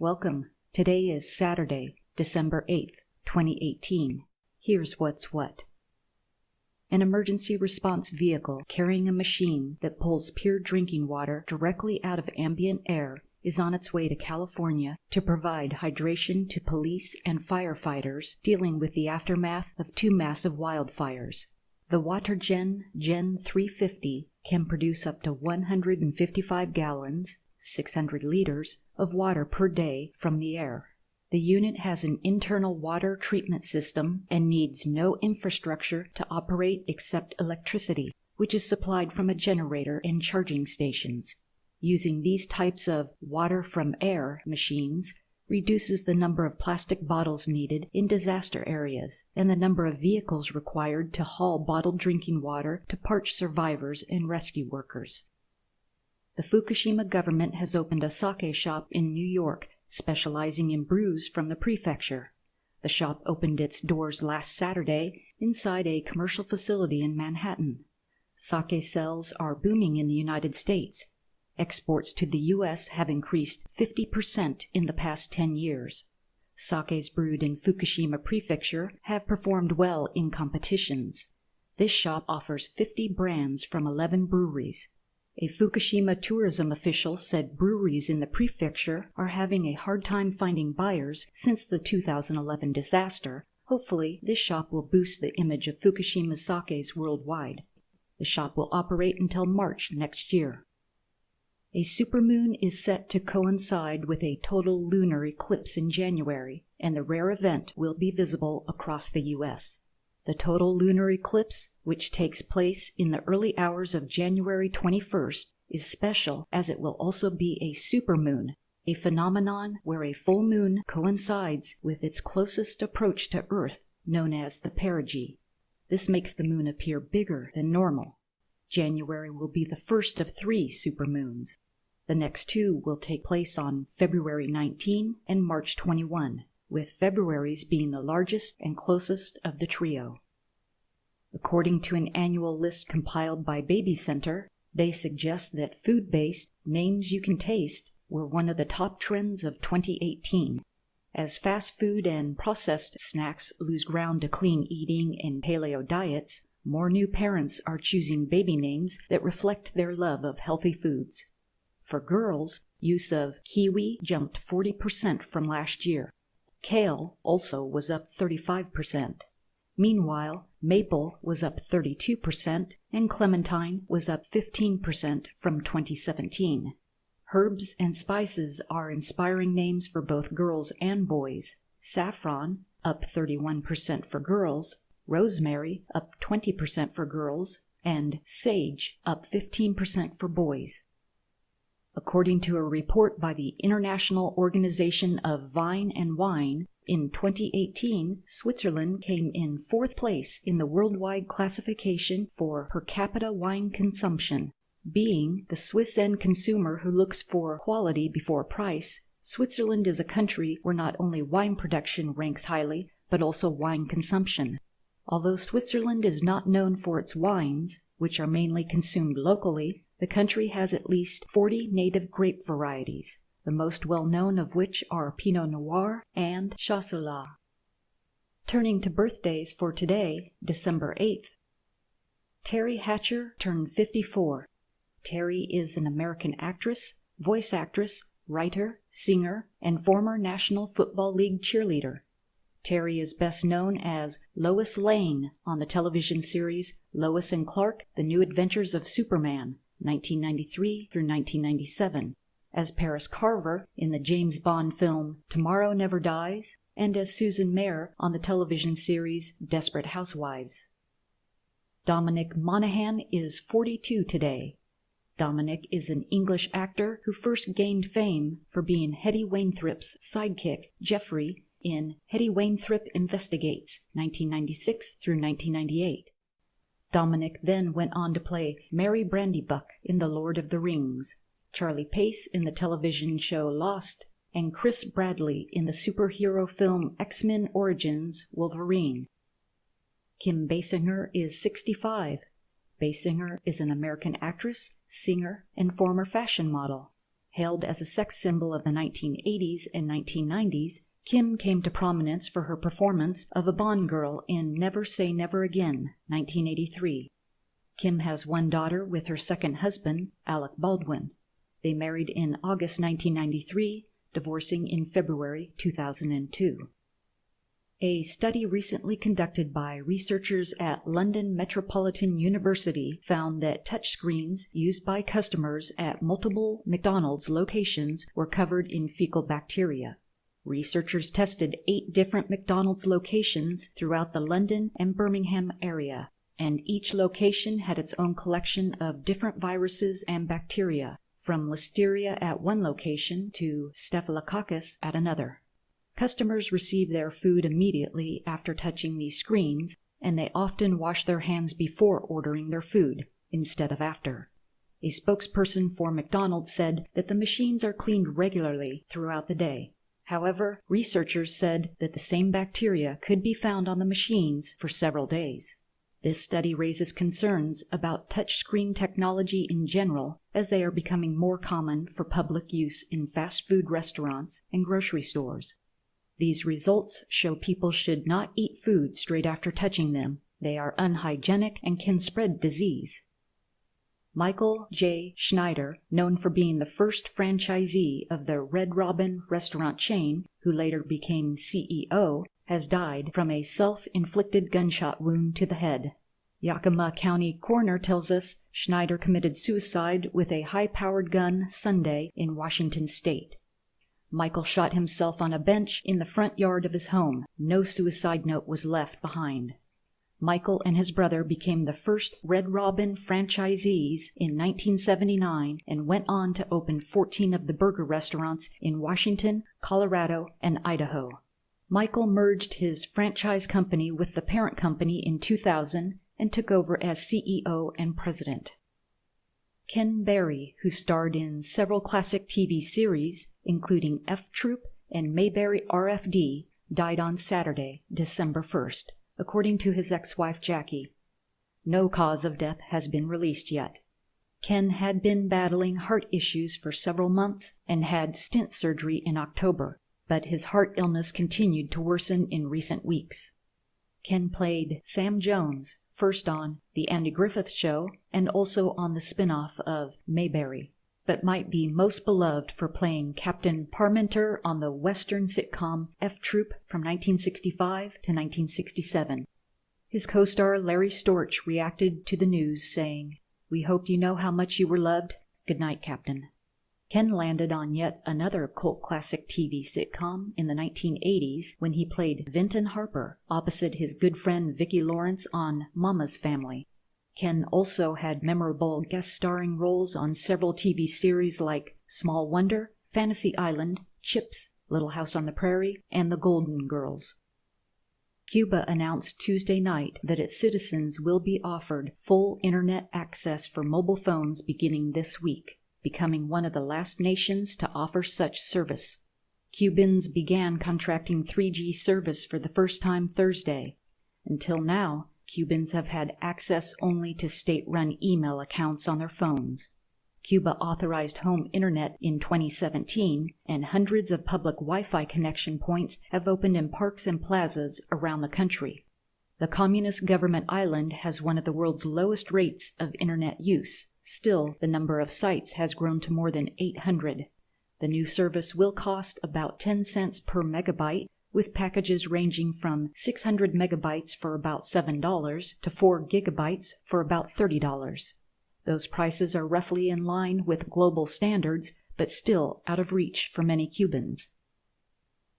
Welcome. Today is Saturday, December 8th, 2018. Here's what's what. An emergency response vehicle carrying a machine that pulls pure drinking water directly out of ambient air is on its way to California to provide hydration to police and firefighters dealing with the aftermath of two massive wildfires. The WaterGen Gen 350 can produce up to 155 gallons, 600 liters, of water per day from the air. The unit has an internal water treatment system and needs no infrastructure to operate except electricity, which is supplied from a generator and charging stations. Using these types of water from air machines reduces the number of plastic bottles needed in disaster areas and the number of vehicles required to haul bottled drinking water to parched survivors and rescue workers. The Fukushima government has opened a sake shop in New York, specializing in brews from the prefecture. The shop opened its doors last Saturday inside a commercial facility in Manhattan. Sake sales are booming in the United States. Exports to the U.S. have increased 50% in the past 10 years. Sakes brewed in Fukushima Prefecture have performed well in competitions. This shop offers 50 brands from 11 breweries. A Fukushima tourism official said breweries in the prefecture are having a hard time finding buyers since the 2011 disaster. Hopefully, this shop will boost the image of Fukushima sakes worldwide. The shop will operate until March next year. A supermoon is set to coincide with a total lunar eclipse in January, and the rare event will be visible across the U.S. The total lunar eclipse, which takes place in the early hours of January 21st, is special as it will also be a supermoon, a phenomenon where a full moon coincides with its closest approach to Earth, known as the perigee. This makes the moon appear bigger than normal. January will be the first of 3 supermoons. The next 2 will take place on February 19 and March 21. With February's being the largest and closest of the trio. According to an annual list compiled by Baby Center, they suggest that food-based names you can taste were one of the top trends of 2018. As fast food and processed snacks lose ground to clean eating and paleo diets, more new parents are choosing baby names that reflect their love of healthy foods. For girls, use of kiwi jumped 40% from last year. Kale also was up 35%. Meanwhile, maple was up 32% and clementine was up 15% from 2017. Herbs and spices are inspiring names for both girls and boys. Saffron, up 31% for girls, rosemary, up 20% for girls, and sage, up 15% for boys. According to a report by the International Organization of Vine and Wine, in 2018, Switzerland came in 4th place in the worldwide classification for per capita wine consumption. Being the Swiss end consumer who looks for quality before price, Switzerland is a country where not only wine production ranks highly, but also wine consumption. Although Switzerland is not known for its wines, which are mainly consumed locally, the country has at least 40 native grape varieties, the most well-known of which are Pinot Noir and Chasselas. Turning to birthdays for today, December 8th. Terry Hatcher turned 54. Terry is an American actress, voice actress, writer, singer, and former National Football League cheerleader. Terry is best known as Lois Lane on the television series Lois and Clark: The New Adventures of Superman, 1993 through 1997, as Paris Carver in the James Bond film Tomorrow Never Dies, and as Susan Mayer on the television series Desperate Housewives. Dominic Monaghan is 42 today. Dominic is an English actor who first gained fame for being Hetty Wainthropp's sidekick, Jeffrey, in Hetty Wainthropp Investigates, 1996 through 1998. Dominic then went on to play Merry Brandybuck in The Lord of the Rings, Charlie Pace in the television show Lost, and Chris Bradley in the superhero film X-Men Origins Wolverine. Kim Basinger is 65. Basinger is an American actress, singer, and former fashion model. Hailed as a sex symbol of the 1980s and 1990s, Kim came to prominence for her performance of a Bond girl in Never Say Never Again, 1983. Kim has one daughter with her second husband, Alec Baldwin. They married in August 1993, divorcing in February 2002. A study recently conducted by researchers at London Metropolitan University found that touchscreens used by customers at multiple McDonald's locations were covered in fecal bacteria. Researchers tested 8 different McDonald's locations throughout the London and Birmingham area, and each location had its own collection of different viruses and bacteria, from Listeria at one location to Staphylococcus at another. Customers receive their food immediately after touching these screens, and they often wash their hands before ordering their food, instead of after. A spokesperson for McDonald's said that the machines are cleaned regularly throughout the day. However, researchers said that the same bacteria could be found on the machines for several days. This study raises concerns about touchscreen technology in general, as they are becoming more common for public use in fast food restaurants and grocery stores. These results show people should not eat food straight after touching them. They are unhygienic and can spread disease. Michael J. Schneider, known for being the first franchisee of the Red Robin restaurant chain, who later became CEO, has died from a self-inflicted gunshot wound to the head. Yakima County coroner tells us Schneider committed suicide with a high-powered gun Sunday in Washington state. Michael shot himself on a bench in the front yard of his home. No suicide note was left behind. Michael and his brother became the first Red Robin franchisees in 1979 and went on to open 14 of the burger restaurants in Washington, Colorado, and Idaho. Michael merged his franchise company with the parent company in 2000 and took over as CEO and president. Ken Berry, who starred in several classic TV series, including F Troop and Mayberry RFD, died on Saturday, December 1st, according to his ex-wife Jackie. No cause of death has been released yet. Ken had been battling heart issues for several months and had stent surgery in October, but his heart illness continued to worsen in recent weeks. Ken played Sam Jones, first on The Andy Griffith Show and also on the spin-off of Mayberry, but might be most beloved for playing Captain Parmenter on the Western sitcom F Troop from 1965 to 1967. His co-star Larry Storch reacted to the news saying, "We hope you know how much you were loved. Good night, Captain." Ken landed on yet another cult classic TV sitcom in the 1980s when he played Vinton Harper opposite his good friend Vicki Lawrence on Mama's Family. Ken also had memorable guest starring roles on several TV series like Small Wonder, Fantasy Island, Chips, Little House on the Prairie, and The Golden Girls. Cuba announced Tuesday night that its citizens will be offered full internet access for mobile phones beginning this week, becoming one of the last nations to offer such service. Cubans began contracting 3G service for the first time Thursday. Until now, Cubans have had access only to state-run email accounts on their phones. Cuba authorized home internet in 2017, and hundreds of public Wi-Fi connection points have opened in parks and plazas around the country. The communist government island has one of the world's lowest rates of internet use. Still, the number of sites has grown to more than 800. The new service will cost about 10 cents per megabyte, with packages ranging from 600 megabytes for about $7 to 4 gigabytes for about $30. Those prices are roughly in line with global standards, but still out of reach for many Cubans.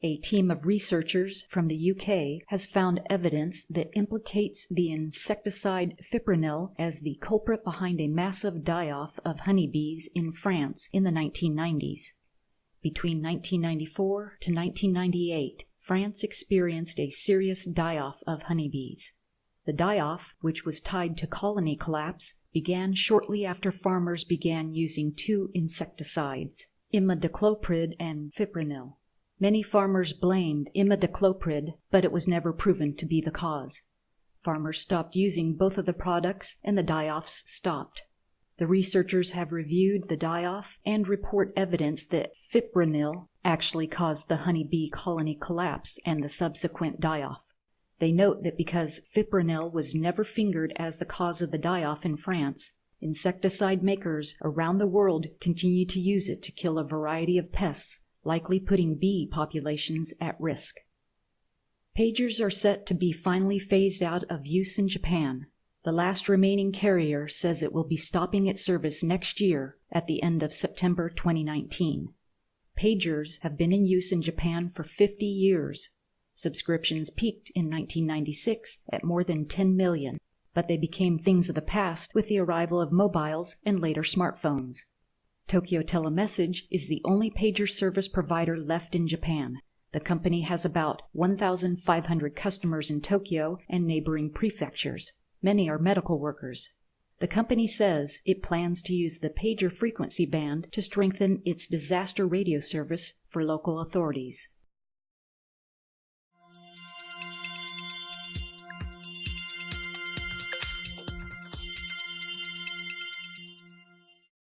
A team of researchers from the UK has found evidence that implicates the insecticide FIPRONIL as the culprit behind a massive die-off of honeybees in France in the 1990s. Between 1994 to 1998, France experienced a serious die-off of honeybees. The die-off, which was tied to colony collapse, began shortly after farmers began using 2 insecticides, imidacloprid and fipronil. Many farmers blamed imidacloprid, but it was never proven to be the cause. Farmers stopped using both of the products and the die-offs stopped. The researchers have reviewed the die-off and report evidence that FIPRONIL actually caused the honeybee colony collapse and the subsequent die-off. They note that because FIPRONIL was never fingered as the cause of the die-off in France, insecticide makers around the world continue to use it to kill a variety of pests, likely putting bee populations at risk. Pagers are set to be finally phased out of use in Japan. The last remaining carrier says it will be stopping its service next year at the end of September 2019. Pagers have been in use in Japan for 50 years. Subscriptions peaked in 1996 at more than 10 million, but they became things of the past with the arrival of mobiles and later smartphones. Tokyo Telemessage is the only pager service provider left in Japan. The company has about 1,500 customers in Tokyo and neighboring prefectures. Many are medical workers. The company says it plans to use the pager frequency band to strengthen its disaster radio service for local authorities.